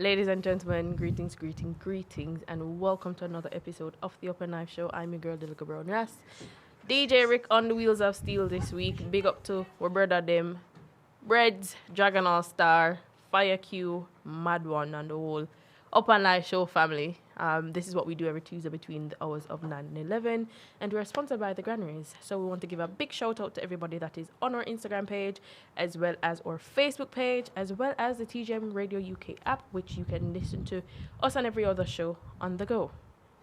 Ladies and gentlemen, greetings, and welcome to another episode of the Upper Knife Show. I'm your girl, Delica Brown. Yes, DJ Rick on the wheels of steel this week. Big up to our brother them, Breads, Dragon All Star, Fire Q, Mad One, and the whole Upper Knife Show family. This is what we do every Tuesday between the hours of 9 and 11, and we're sponsored by the Granaries. So we want to give a big shout out to everybody that is on our Instagram page, as well as our Facebook page, as well as the TGM Radio UK app, which you can listen to us and every other show on the go.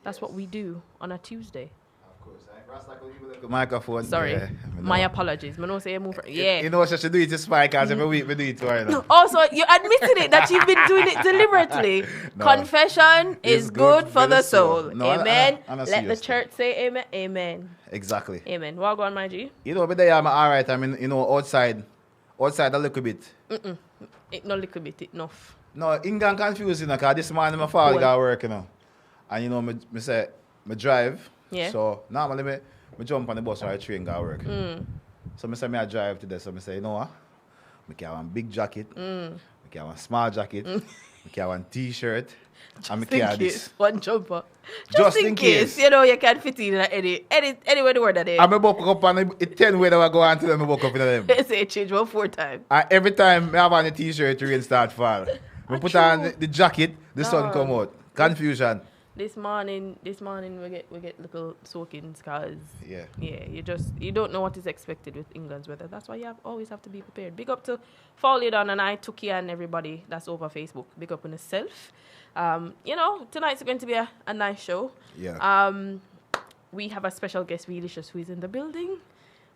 That's what we do on a Tuesday. Microphone. Sorry, Yeah, my apologies. I say move. Yeah. You know what she do it to Spike as every week we do it to her. No, also, you admitted it that you've been doing it deliberately. No. Confession is good for the soul. No, amen. I'm Let the church say amen. Amen. Exactly. Amen. Well, go on, my G. You know, but there I'm alright. I mean, you know, outside a little bit. It not little bit, enough. No, England confusing because this morning my father got work, you know. And you know, me say, me drive. Yeah. So normally me jump on the bus or the train go work. So I drive today. So I say, you know what? I can have one big jacket. I can have one small jacket. I can have one t-shirt. And I can have this. One jumper. Just in case. You know, you can fit in anywhere the word that is. I'm about to up on the 10 way that I go on to them, I walk up in them. Say change 4 times. And every time I have on the t-shirt, the rain start fall. I put on the jacket, the sun come out. Confusion. This morning we get little soakings because Yeah, you don't know what is expected with England's weather. That's why you always have to be prepared. Big up to Folly Down and I, Tuki and everybody that's over Facebook. Big up on yourself. Tonight's going to be a nice show. Yeah. We have a special guest, Relicious, who is in the building.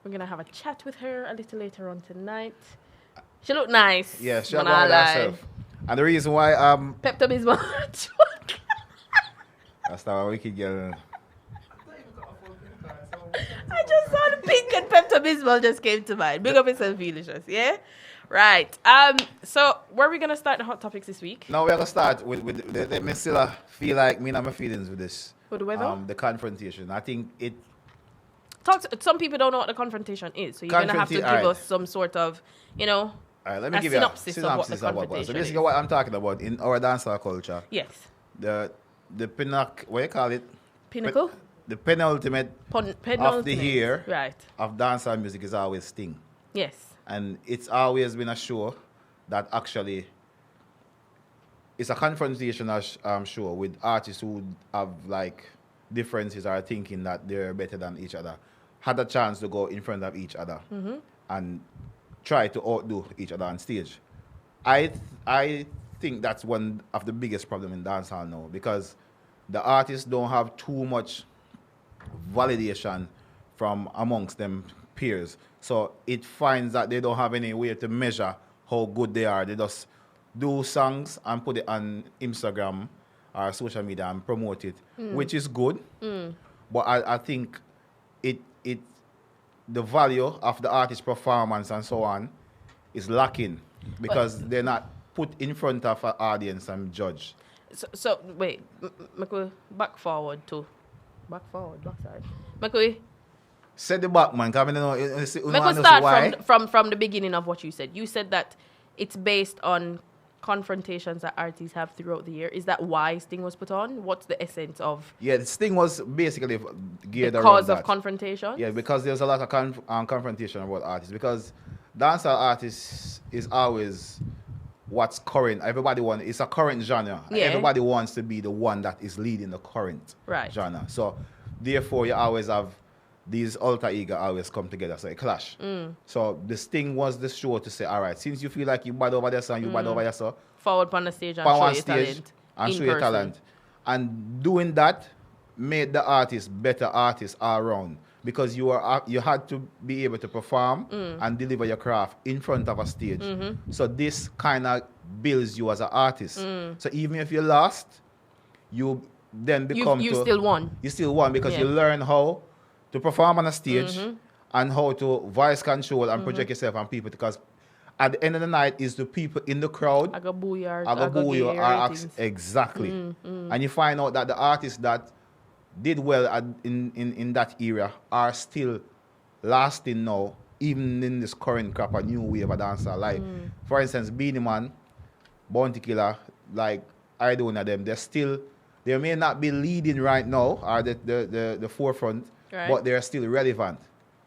We're gonna have a chat with her a little later on tonight. She look nice. Yeah, she about herself. And the reason why Pepto-Bismol. that's not a wicked girl. I just saw the pink and Pepto-Bismol just came to mind. Big up yourself, Felicious, yeah? Right. So where are we gonna start the hot topics this week? Now we're gonna start with let me still feel like me and my feelings with this. With the weather? The confrontation. I think it some people don't know what the confrontation is, so you're gonna have to give us some sort of, all right, let me give synopsis you a of what the synopsis of what confrontation So basically is. what I'm talking about in our dancehall culture, Yes. the pinnacle, what you call it? Pinnacle? The penultimate of the year Right. of dancehall music is always Sting. Yes. And it's always been a show that actually it's a confrontational show with artists who have like differences or thinking that they're better than each other, had a chance to go in front of each other and try to outdo each other on stage. I think that's one of the biggest problems in dancehall now because the artists don't have too much validation from amongst them peers. So it finds that they don't have any way to measure how good they are. They just do songs and put it on Instagram or social media and promote it, which is good. But I think the value of the artist's performance and so on is lacking because they're not put in front of an audience and judged. So wait, back side. Set the back, man. Because Let's start from the beginning of what you said. You said that it's based on confrontations that artists have throughout the year. Is that why Sting was put on? What's the essence of Yeah, the Sting was basically geared around cause of that. confrontation? Yeah, because there's a lot of confrontation about artists. Because dancehall artists is always what's current. It's a current genre. Yeah. Everybody wants to be the one that is leading the current genre. So therefore, you always have these alter ego always come together, so it clash. So the Sting was the show to say, all right, since you feel like you bad over there, so you bad over there, so forward on the stage and show your talent. And show your talent. And doing that made the artist better artists all around because you had to be able to perform and deliver your craft in front of a stage. So this kind of builds you as an artist. So even if you lost, you then become you still won. You still won because you learn how to perform on a stage and how to voice control and project yourself on people because at the end of the night is the people in the crowd. Exactly. And you find out that the artists that did well in that era are still lasting now, even in this current crop, a new wave of dancer. Like, for instance, Beanie Man, Bounty Killer, like I doing at them, they may not be leading right now or the forefront, Right. but they're still relevant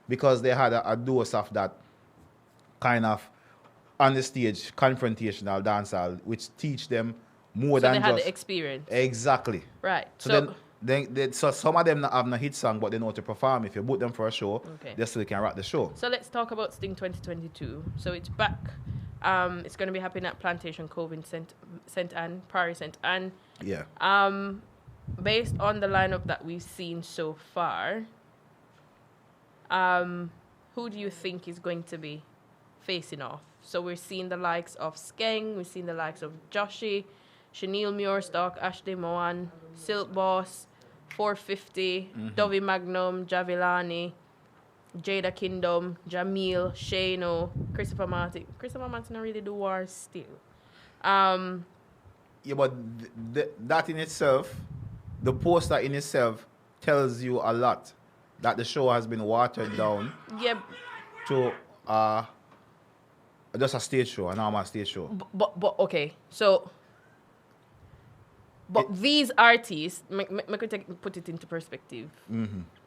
because they had a dose of that kind of on the stage confrontational dancehall, which teach them more So than they had just the experience. exactly. Right. So then so some of them not have no hit song, but they know how to perform. If you book them for a show, Okay. they still can rock the show. So let's talk about Sting 2022. So it's back. It's going to be happening at Plantation Cove in St. Anne, Prairie St. Anne. Yeah. Based on the lineup that we've seen so far, who do you think is going to be facing off? So we're seeing the likes of Skeng, we're seeing the likes of Joshi, Chanel Muirstock, Ashley Moan, Silk Boss, 450, Dovey Magnum, Javilani, Jada Kingdom, Jamil, Shano, Christopher Martin. Christopher Martin don't really do wars still. Yeah, but that in itself, the poster in itself tells you a lot that the show has been watered down Yeah, to just a stage show, a normal stage show. but okay. So, but these artists, put it into perspective.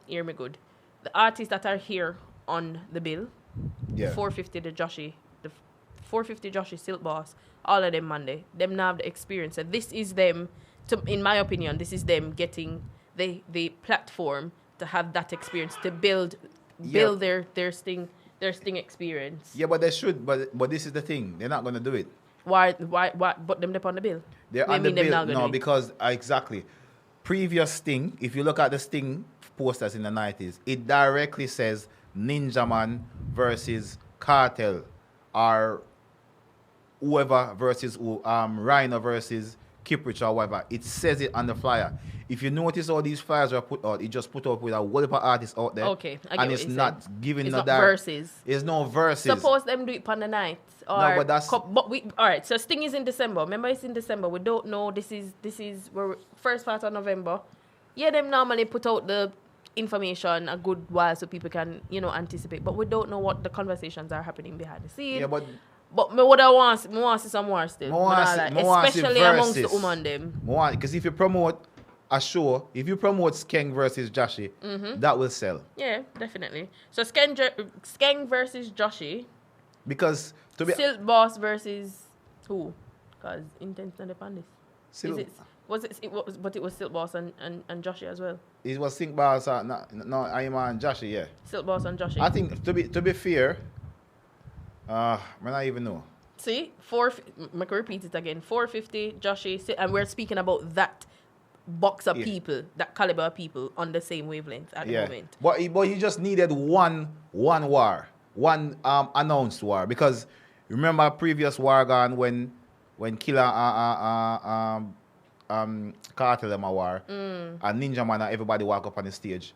Hear me good. The artists that are here on the bill, Yeah. 450 the Joshi, the 450 Joshi Silk Boss, all of them Monday, them now have the experience. And this is them, in my opinion, this is them getting the platform to have that experience, to build their Sting experience. Yeah, but they should. But this is the thing. They're not going to do it. Why? But them on the bill? They're What on you the mean them bill. not gonna No, do it? because exactly. Previous Sting, if you look at the Sting posters in the 90s, it directly says Ninja Man versus Cartel or whoever versus Rhino versus Kiprich or whatever. It says it on the flyer. If you notice all these flyers are put out, it just put up with a whole heap of artists out there. Okay, I get and what it's you're not saying. giving It's no not direct- verses. It's no verses. Suppose them do it on the night. Or No, but that's- but we all right. So Sting is in December. Remember, it's in December. We don't know. This is where first part of November. Yeah, them normally put out the information a good while so people can anticipate. But we don't know what the conversations are happening behind the scene. Yeah, but me what I want to see some more still. Me want see Especially amongst the verses. woman them. Because if you promote a show, if you promote Skeng versus Joshi, that will sell. Yeah, definitely. So Skeng versus Joshi. Because to be Silk Boss versus who? Because Intense not upon this. Silk- But it was Silk Boss and Joshi as well. it was Think Bars, no, I'm on Joshi, yeah. Silk Boss and Joshi. I think to be fair, I don't even know. See, I can repeat it again. 450 Joshi, and we're speaking about that box of Yeah. people, that caliber of people on the same wavelength at the moment. But you just needed one war, one announced war, because remember a previous war gone when Killer Cartel them a war and Ninja Man and everybody walk up on the stage.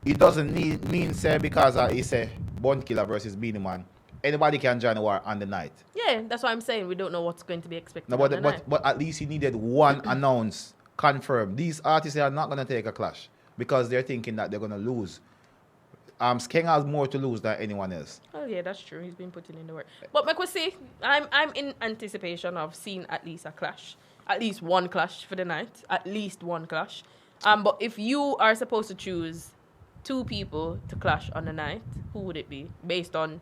It doesn't mean say because he say Bun Killer versus Beanie Man. Anybody can join the war on the night. Yeah, that's what I'm saying. We don't know what's going to be expected. No, on the night. but at least he needed one announced, confirmed. These artists are not going to take a clash because they're thinking that they're going to lose. Skeng has more to lose than anyone else. Oh yeah, that's true. He's been putting in the work. But like we see, I'm in anticipation of seeing at least a clash, at least one clash for the night, at least one clash. But if you are supposed to choose two people to clash on the night, who would it be based on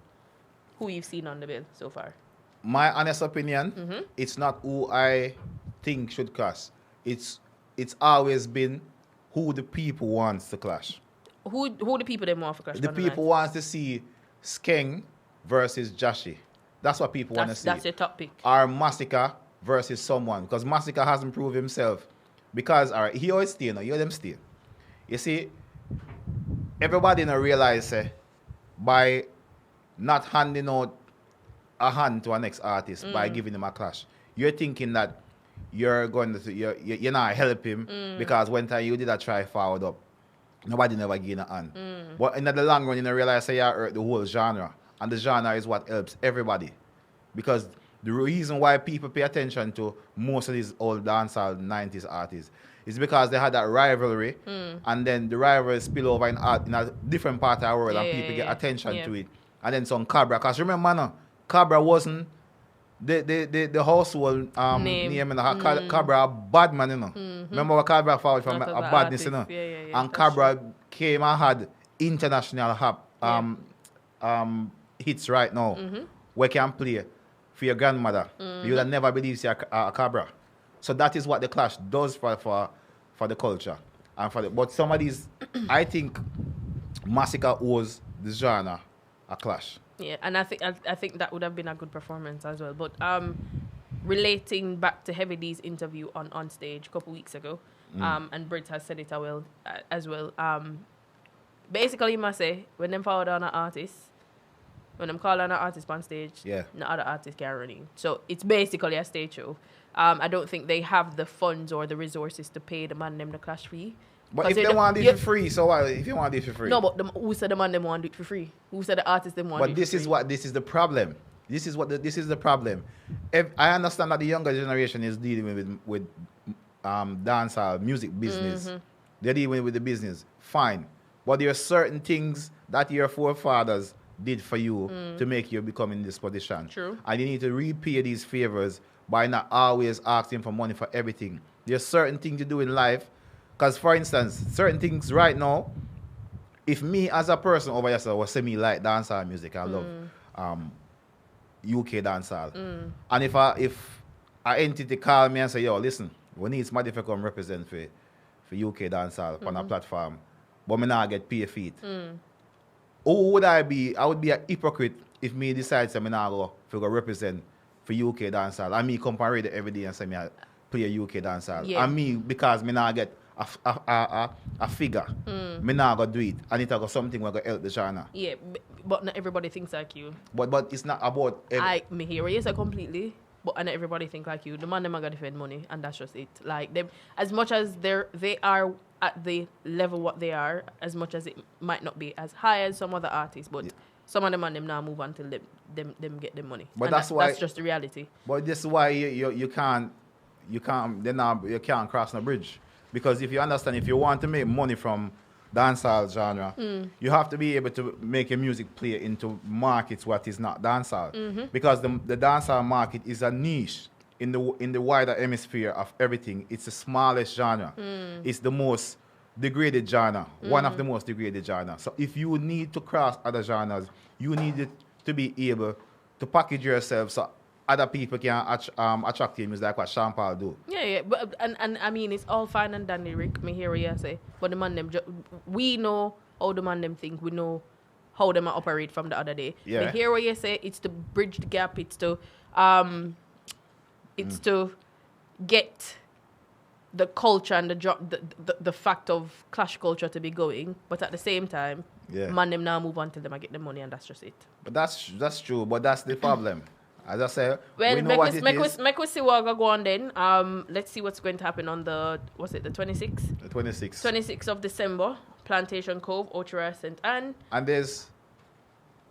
who you've seen on the bill so far? My honest opinion, it's not who I think should clash. It's always been who the people wants to clash. Who the people they want for clash? The on people night? wants to see Skeng versus Joshi. That's what people want to see. That's your top pick. Or Massacre versus someone. Because Massacre hasn't proved himself. Because, all right, he always stay, no, you them stay. You see, everybody now realize by not handing out a hand to a next artist by giving him a clash, you're thinking that you're going to, you're not help him because one time you did a try forward up, nobody never gave a hand. But in the long run, you realize you hurt the whole genre. And the genre is what helps everybody. Because the reason why people pay attention to most of these old dancehall 90s artists is because they had that rivalry, and then the rivalry spill over in a different part of the world, and people get attention to it. And then some Cabra, because remember, no, Cabra wasn't the household name and Cabra a bad man, you know. Remember what Cabra found from Not as a an badness, you know. artist. Yeah, And that's Cabra came and had international hits right now. Where can play for your grandmother. You would have never believed see a Cabra. So that is what the Clash does for the culture. And but some of these, I think Massacre owes the genre a Clash. Yeah, and I think that would have been a good performance as well. But relating back to Heavy D's interview on stage a couple weeks ago, and Britt has said it as well. Basically, you must say when them forward on an artist, when them call on an artist on stage, no other artist can run in. So it's basically a stage show. I don't think they have the funds or the resources to pay the man them the Clash fee. But if they want it for free, so what? If you want it for free? No, but who said the man them want it for free? Who said the artist them want it for free? But this is the problem. This is the problem. I understand that the younger generation is dealing with dancehall music business. They're dealing with the business. Fine. But there are certain things that your forefathers did for you to make you become in this position. True. And you need to repay these favors by not always asking for money for everything. There are certain things you do in life. Because, for instance, certain things right now, if me as a person over here was say me like dancehall music, I love UK dancehall. And if an entity call me and say, yo, listen, we need somebody to come represent for UK dancehall on a platform, but me not get paid for it. Who would I be? I would be a hypocrite if me decide to me not go represent for UK dancehall. And me come parade every day and say me I play a UK dancehall. Yeah. And me, because me not get a figure, me not go do it. And it go something where go help the genre. Yeah, but not everybody thinks like you. But it's not about Me hear you say completely, but not everybody think like you. The man them are gonna defend money, and that's just it. Like them, as much as they are at the level what they are, as much as it might not be as high as some other artists, but some of them and them now move until them get them money. But and that's why that's just the reality. But this is why you can't cross the bridge. Because if you understand, if you want to make money from dancehall genre, you have to be able to make your music play into markets what is not dancehall. Because the dancehall market is a niche in the wider hemisphere of everything. It's the smallest genre. It's the most degraded genre, one of the most degraded genres. So if you need to cross other genres, you need to be able to package yourself so other people can attract you, like what Sean Paul do. Yeah, but and I mean it's all fine and dandy, Rick. Me hear what you say, but the man them we know how the man them think. We know how them operate from the other day. Yeah. Me hear what you say. It's to bridge the gap. It's to to get the culture and the fact of clash culture to be going, but at the same time, man them now move on till them I get the money, and that's just it. But that's true. But that's the problem. As I say, well, we know what it is. Make we see what go on then. Let's see what's going to happen on the 26th? The 26th. 26th of December, Plantation Cove, Ochura, St. Anne. And there's,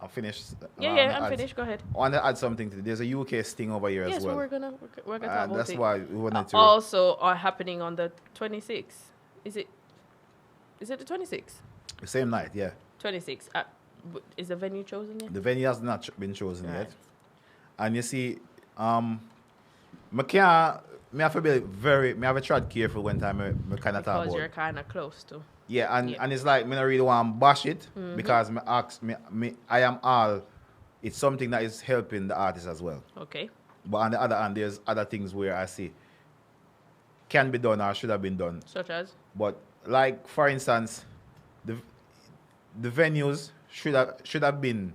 I'm finished. I'm finished. Go ahead. I want to add something to this. There's a UK Sting over here as well. Yes, we're gonna talk about that's it. why we wanted to. Also are happening on the 26th. Is it the 26th? The same night, yeah. 26th. Is the venue chosen yet? The venue has not been chosen Right. yet. And you see, me have to be me have to tread careful when time me kind of talk about. Because you're kind of close to. Yeah, and it's like me not really want to bash it because I am all. It's something that is helping the artist as well. Okay. But on the other hand, there's other things where I see can be done or should have been done. Such as? But like for instance, the venues should have been.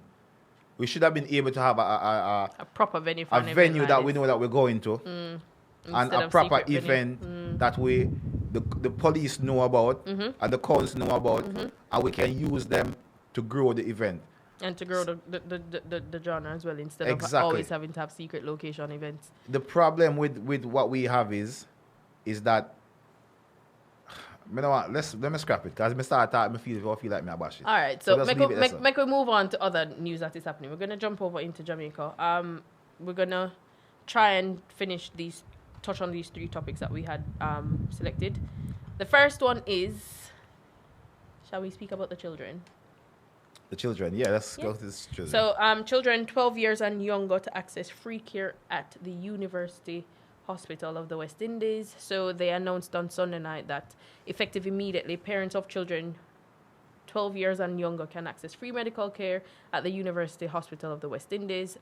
We should have been able to have a proper venue for a venue that we know that we're going to, and a proper event that the police know about and the council know about, and we can use them to grow the event and to grow the genre as well instead of always having to have secret location events. The problem with what we have is that. You know what? Let me scrap it because I start talking. I feel like me bash it. All right, so make we move on to other news that is happening. We're gonna jump over into Jamaica. We're gonna try and touch on these three topics that we had selected. The first one is, shall we speak about the children? The children, yeah, let's Yeah. go to the children. So, children 12 years and younger to access free care at the University Hospital of the West Indies. So, they announced on Sunday night that effective immediately, parents of children 12 years and younger can access free medical care at the University Hospital of the West Indies.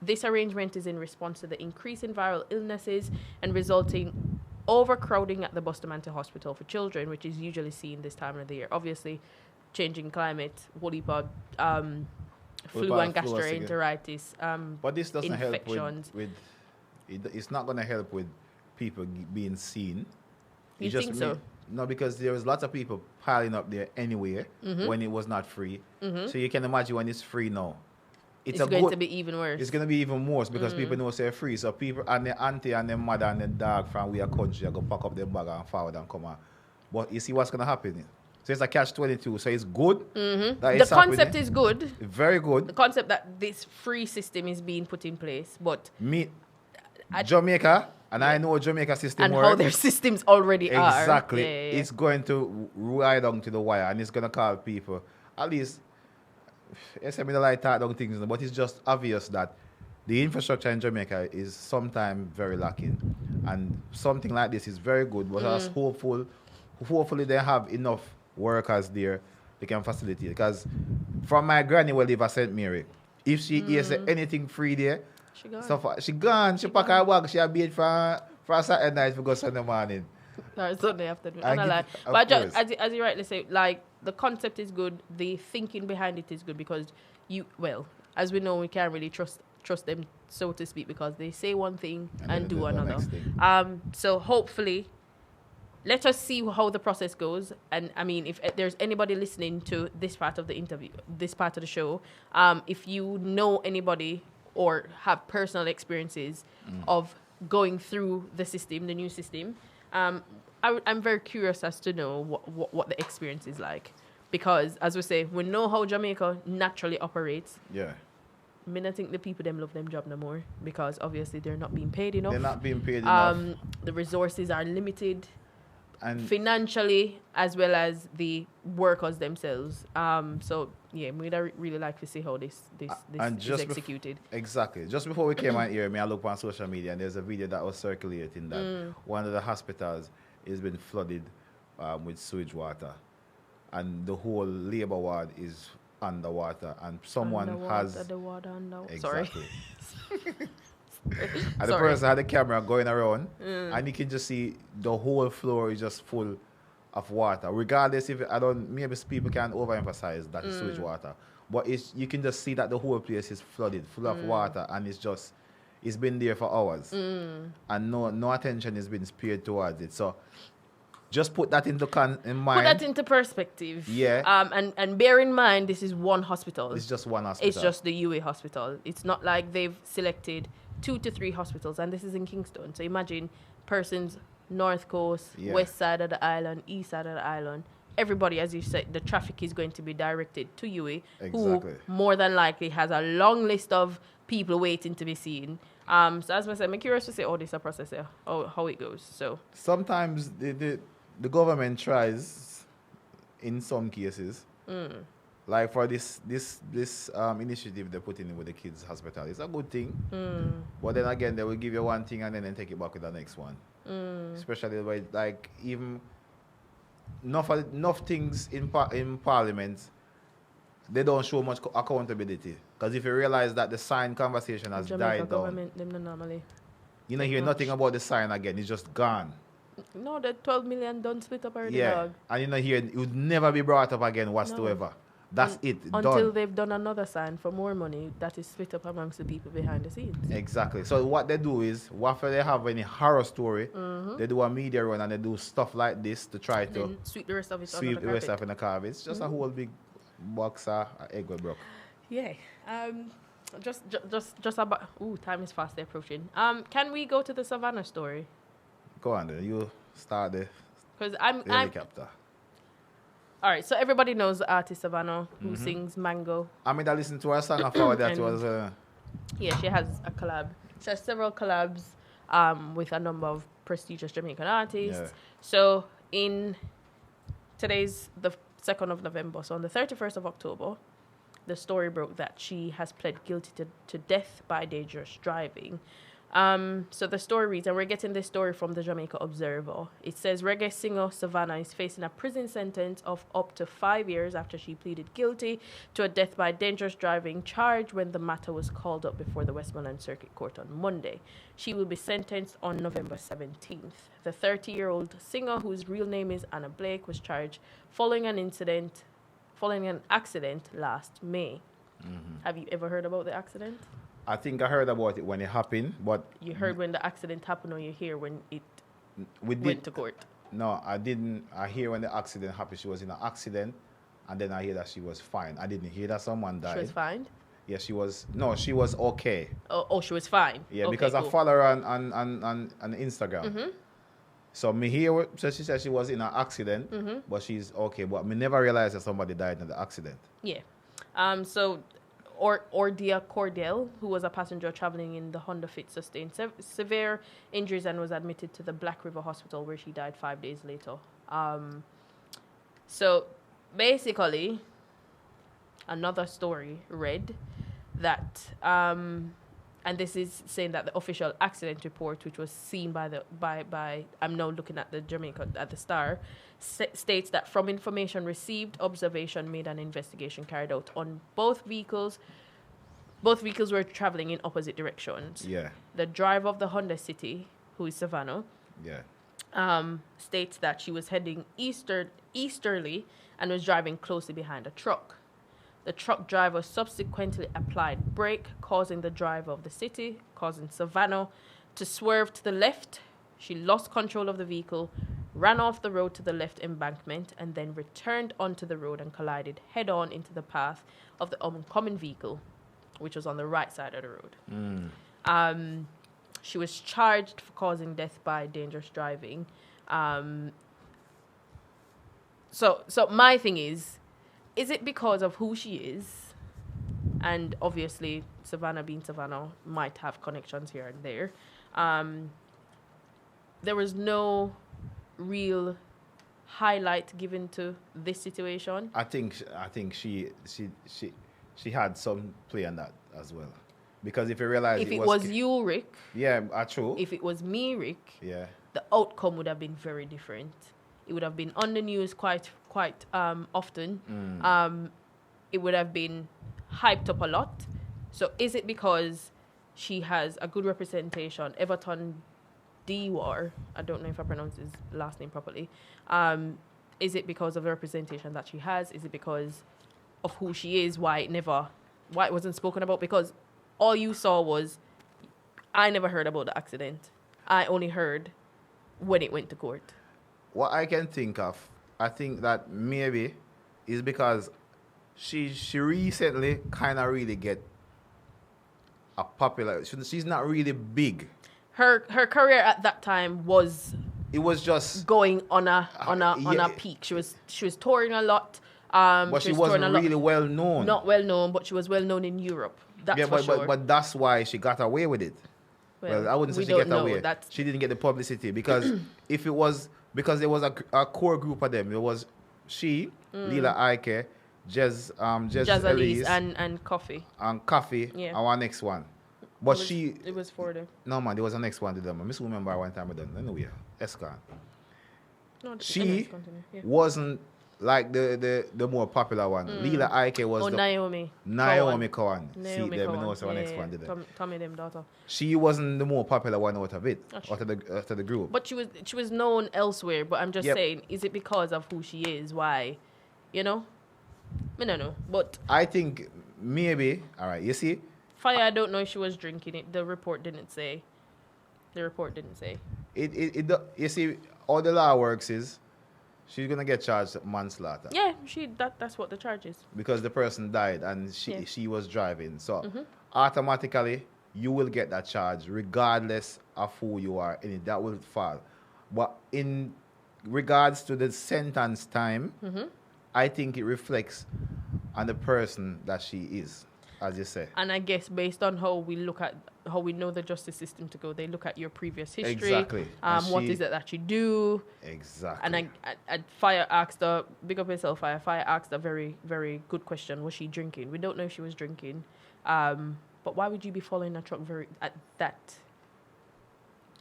This arrangement is in response to the increase in viral illnesses and resulting overcrowding at the Bustamante Hospital for Children, which is usually seen this time of the year. Obviously, changing climate, whole heap of flu and gastroenteritis, but this doesn't infections. help with it's not going to help with people being seen. You think so? No, because there was lots of people piling up there anyway when it was not free. So you can imagine when it's free now. It's going to be even worse. It's going to be even worse because people know they're free. So people and their auntie and their mother and their dog from our country are going to pack up their bag and forward and come on. But you see what's going to happen. So it's a catch-22. So it's good. The concept is good. Very good. The concept that this free system is being put in place. But Jamaica, and I know Jamaica system and works. how their systems already are. Exactly. It's going to ride on to the wire and it's going to call people. At least, yes, I mean, I like down things, but it's just obvious that the infrastructure in Jamaica is sometimes very lacking. And something like this is very good, but us hopefully they have enough workers there they can facilitate. Because from my granny will live at St. Mary, if she hears anything free there, she gone. She pack her bag. She a beat for Saturday night for go Sunday morning. Or Sunday afternoon. But just, as you rightly say, like the concept is good. The thinking behind it is good because as we know, we can't really trust them, so to speak, because they say one thing and do another. So hopefully, let us see how the process goes. And I mean, if there's anybody listening to this part of the interview, this part of the show, if you know anybody or have personal experiences of going through the system, the new system, I'm very curious as to know what the experience is like. Because, as we say, we know how Jamaica naturally operates. Yeah. I mean, I think the people them love them job no more because obviously they're not being paid enough. They're not being paid enough. The resources are limited. And financially as well as the workers themselves. So yeah, we'd really like to see how this is executed. Exactly. Just before we came on here, I looked on social media and there's a video that was circulating that one of the hospitals has been flooded with sewage water, and the whole labor ward is underwater, and someone has the water under. Exactly. Sorry. And the person had the camera going around, and you can just see the whole floor is just full of water. Regardless if maybe people can overemphasize that it's sewage water, but you can just see that the whole place is flooded, full of water, and it's been there for hours, and no attention has been paid towards it. So just put that in mind. Put that into perspective. Yeah. And bear in mind, this is one hospital. It's just one hospital. It's just the UA hospital. It's not like they've selected 2 to 3 hospitals, and this is in Kingston. So imagine persons north coast, west side of the island, east side of the island. Everybody, as you said, the traffic is going to be directed to UA, who more than likely has a long list of people waiting to be seen. So as I said, I'm curious to see this is a process here, how it goes. So sometimes the government tries in some cases. Like for this initiative they're putting in with the kids' hospital, it's a good thing. But then again, they will give you one thing and then take it back with the next one. Especially by like even enough things in Parliament, they don't show much accountability. Because if you realize that the sign conversation has died down, them normally. You don't hear nothing about the sign again. It's just gone. No, the 12 million done split up already. Yeah, dog. and you know here it would never be brought up again whatsoever. No. That's it. Until done. They've done another sign for more money that is split up amongst the people behind the scenes. Exactly. So what they do is, whenever they have any horror story, they do a media run and they do stuff like this to try to sweep the rest of it in the carpet. It's just a whole big box of egg with broke. Yeah. Just about. Time is fast approaching. Can we go to the Sevana story? Go on then. You start the. Because I'm helicopter. All right, so everybody knows the artist Sevana who sings Mango. I mean, I listened to her song after that was... Yeah, she has a collab. She has several collabs with a number of prestigious Jamaican artists. Yeah. So today's the 2nd of November, so on the 31st of October, the story broke that she has pled guilty to death by dangerous driving. So the story reads, and we're getting this story from the Jamaica Observer. It says reggae singer Sevana is facing a prison sentence of up to 5 years after she pleaded guilty to a death by dangerous driving charge when the matter was called up before the Westmoreland Circuit Court on Monday. She will be sentenced on November 17th. The 30-year-old singer, whose real name is Anna Blake, was charged following an accident last May. Have you ever heard about the accident? I think I heard about it when it happened, but You heard when the accident happened, or you hear when it we went to court? No, I didn't. I hear when the accident happened, she was in an accident, and then I hear that she was fine. I didn't hear that someone died. She was fine? Yeah, she was. No, she was okay. Oh, she was fine. Yeah, Okay, because cool. I follow her on Instagram. So me hear, so she said she was in an accident, but she's okay. But me never realized that somebody died in the accident. Yeah. Ordia Cordell, who was a passenger traveling in the Honda Fit, sustained severe injuries and was admitted to the Black River Hospital, where she died 5 days later. So basically, another story read that, and this is saying that the official accident report, which was seen by I'm now looking at the Jamaica at the Star, states that from information received, observation made, and investigation carried out on both vehicles. Both vehicles were traveling in opposite directions. Yeah. The driver of the Honda City, who is Sevana, states that she was heading easterly and was driving closely behind a truck. The truck driver subsequently applied brake, causing the driver of the city, causing Sevana to swerve to the left. She lost control of the vehicle, ran off the road to the left embankment, and then returned onto the road and collided head-on into the path of the oncoming vehicle, which was on the right side of the road. She was charged for causing death by dangerous driving. So my thing is it because of who she is? And obviously, Sevana being Sevana might have connections here and there. There was no real highlight given to this situation. I think she had some play on that as well, because if you realize If it was you, Rick, true. if it was me, Rick, Yeah. the outcome would have been very different. It would have been on the news quite often. It would have been hyped up a lot. So is it because she has a good representation? Everton Dewar, I don't know if I pronounced his last name properly. Is it because of the representation that she has? Is it because of who she is, why it wasn't spoken about? Because all you saw was, I never heard about the accident. I only heard when it went to court. What I can think of, I think that maybe is because she recently kind of really get a popular. She's not really big. Her career at that time was It was just going on a peak. She was touring a lot. but she wasn't really well known. Not well known, but she was well known in Europe. That's for sure. But that's why she got away with it. Well, I wouldn't say she got away. She didn't get the publicity because if it was because there was a core group of them. It was she, Lila Ike, Jazz Elise, and Coffee. And Coffee, Yeah. our next one. But It was for them. No man, there was a next one to them. I miss remember one time I done. Anyway, Escan. No, She continue. Yeah. wasn't like the more popular one. Lila Ike was Naomi Cowan. See them, you know what's our next one did. Tommy them daughter. She wasn't the more popular one out of it, out of the group. But she was known elsewhere. But I'm just saying, is it because of who she is? Why? You know? I don't know. But I think maybe, all right, you see? Fire, I don't know if she was drinking it. The report didn't say. You see, all the law works is she's going to get charged manslaughter. Yeah, that's what the charge is. Because the person died and she was driving. So automatically, you will get that charge regardless of who you are in it. That will fall. But in regards to the sentence time, I think it reflects on the person that she is. as you say. And I guess based on how we know the justice system to go, they look at your previous history. Exactly. What is it that you do? Exactly. And Fire asked her, big up yourself, Fire. Fire asked a very, very good question. Was she drinking? We don't know if she was drinking. But why would you be following a truck at that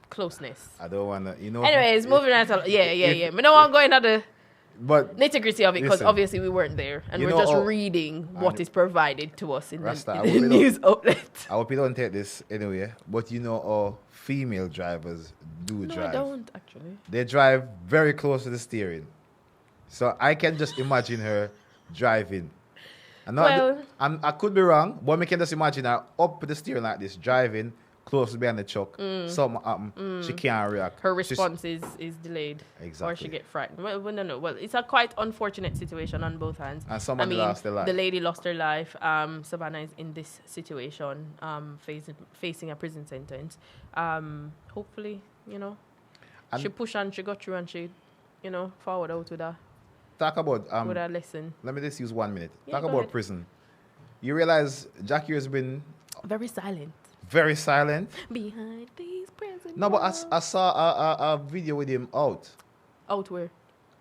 closeness? I don't want to, Anyways, moving on to, yeah. We don't want to go into the but nitty-gritty of it because listen, obviously we weren't there. And we're just reading what is provided to us in Rasta, the news outlet. I hope you don't take this anyway, but how female drivers do No, drive. I don't, actually. They drive very close to the steering. So I can just imagine her driving. I could be wrong, but I can just imagine her up the steering like this, driving close behind the truck. Something happen. She can't react. Her response is delayed. Exactly. Or she get frightened. Well, no. Well, it's a quite unfortunate situation on both hands. And somebody lost their life. The lady lost her life. Savannah is in this situation, facing a prison sentence. Hopefully, she push on, she got through, and she, forward out with Talk about with a lesson. Let me just use 1 minute. Yeah, Talk go about ahead. prison. You realize Jackie has been Very silent. very silent. Behind these prison No, but walls. I saw a video with him out. Out where?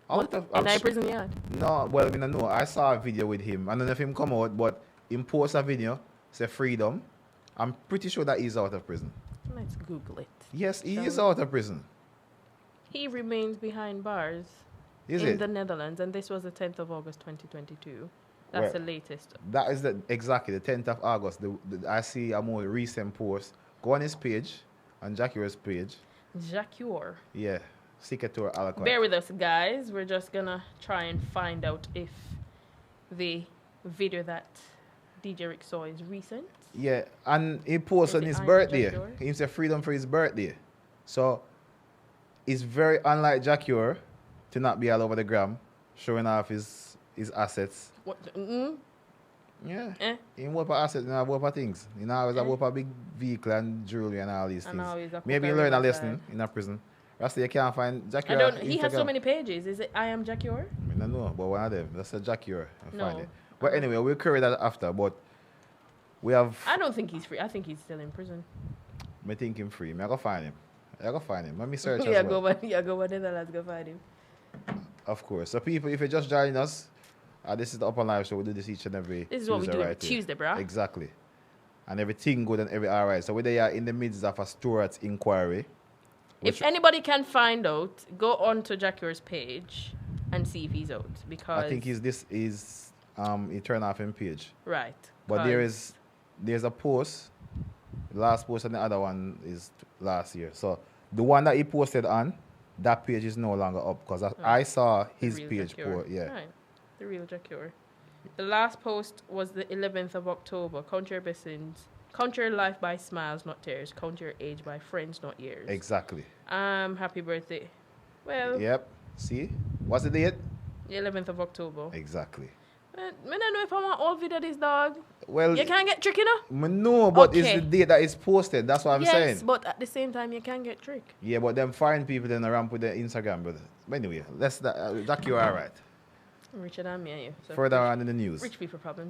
Out of In a prison yard. No, well, I mean, no. I saw a video with him. I don't know if him come out, but him post a video, say freedom. I'm pretty sure that he's out of prison. Let's Google it. Yes, he Shall is we? out of prison. He remains behind bars Is in it? the Netherlands, and this was the 10th of August, 2022. That's Where? the latest. That is exactly the 10th of August. I see a more recent post. Go on his page, on Jackie's page. Jacure. Yeah, Secretary Alaquite. Bear with us, guys. We're just gonna try and find out if the video that DJ Rick saw is recent. Yeah, and he posted on Is it his Iron birthday. Jacure? He said freedom for his birthday. So it's very unlike Jacure to not be all over the gram, showing off his assets. What? Yeah. Eh? He work for assets and work for things. Always work for a big vehicle and jewelry and all these And now things. he's a Maybe he cooker learned a riverside. lesson in a prison. Rasta, you can't find Jacure. I don't. He has so Instagram. many pages. Is it I am Jacure? I don't know, but one of them. That's a Jacure. No. Find it. But anyway, we'll carry that after. But we have. I don't think he's free. I think he's still in prison. Me think him free. I go find him. Let me search Yeah, as well. go over Netherlands, go find him. Of course. So people, if you're just joining us, this is the Open Live Show. We do this each and every This is what we Tuesday do every right here. Tuesday, bruh. Exactly. And everything good and every alright. So whether you're in the midst of a Stuart's inquiry. If anybody can find out, go on to Jacure's page and see if he's out. Because I think he turned off his page. right. But there's a post. The last post and the other one is last year. So the one that he posted on, that page is no longer up because I saw his The real page Jacure. for Right. The real Jacure. The last post was the 11th of October. Count your blessings. Count your life by smiles, not tears. Count your age by friends, not years. Exactly. Happy birthday. Well, Yep. See? What's the date? the 11th of October. Exactly. I don't know if I want all video this dog. Well, You can't get tricky, no? no, but Okay. it's the date that it's posted. That's what I'm yes, saying. but at the same time, you can get trick. Yeah, but them foreign people then around with their Instagram, brother. But anyway, Jackie, you're all right. Richer than me and you. So Further on in the news. rich people problem.